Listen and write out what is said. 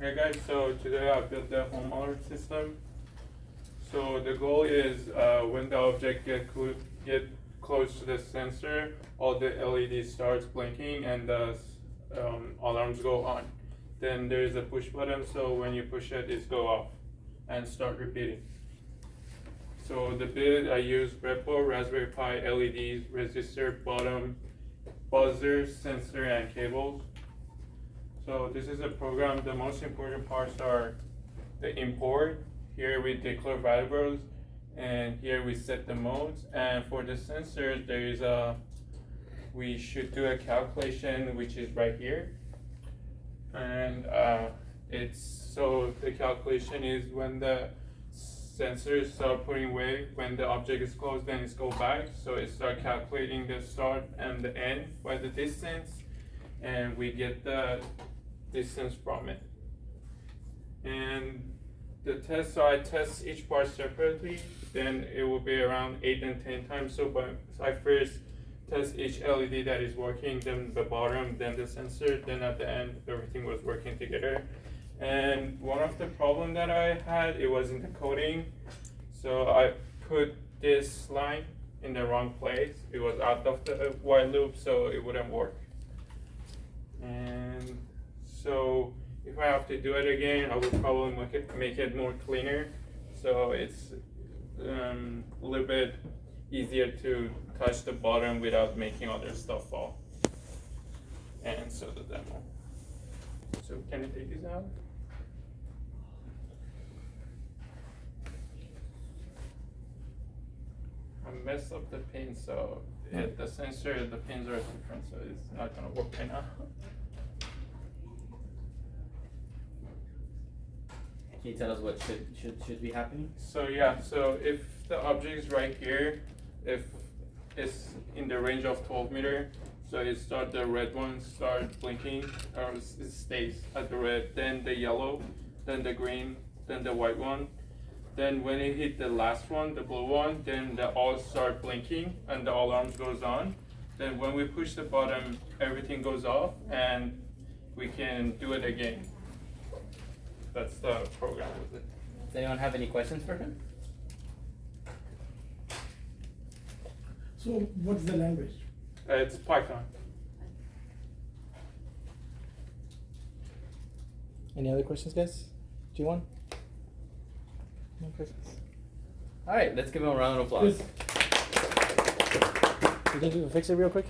Hey guys, so today I built the home alert system. So the goal is when the object get close to the sensor, all the LEDs starts blinking and the alarms go on. Then there is a push button, so when you push it, it go off and start repeating. So the build, I use breadboard, Raspberry Pi, LEDs, resistor, bottom, buzzer, sensor, and cables. So this is a program. The most important parts are the import. Here we declare variables, and here we set the modes. And for the sensors, there is we should do a calculation, which is right here. And the calculation is when the sensors start putting away, when the object is close, then it's go back. So it start calculating the start and the end by the distance, and we get the distance from it. And the test, so I test each part separately, then it will be around 8 and 10 times. So I first test each LED that is working, then the bottom, then the sensor, then at the end everything was working together. And one of the problem that I had, it was in the coding. So I put this line in the wrong place. It was out of the while loop, so it wouldn't work. And so if I have to do it again, I would probably make it more cleaner. So it's a little bit easier to touch the bottom without making other stuff fall. And so the demo. So can you take this out? I messed up the pin, so the sensor, the pins are different, so it's not gonna work right now. Can you tell us what should be happening? So yeah, so if the object is right here, if it's in the range of 12 meters, so the red one start blinking, or it stays at the red, then the yellow, then the green, then the white one. Then when it hit the last one, the blue one, then the all start blinking and the alarms goes on. Then when we push the button, everything goes off and we can do it again. That's the program with it. Does anyone have any questions for him? So what's the language? It's Python. Any other questions, guys? G1? No questions? All right, let's give him a round of applause. You think you can fix it real quick?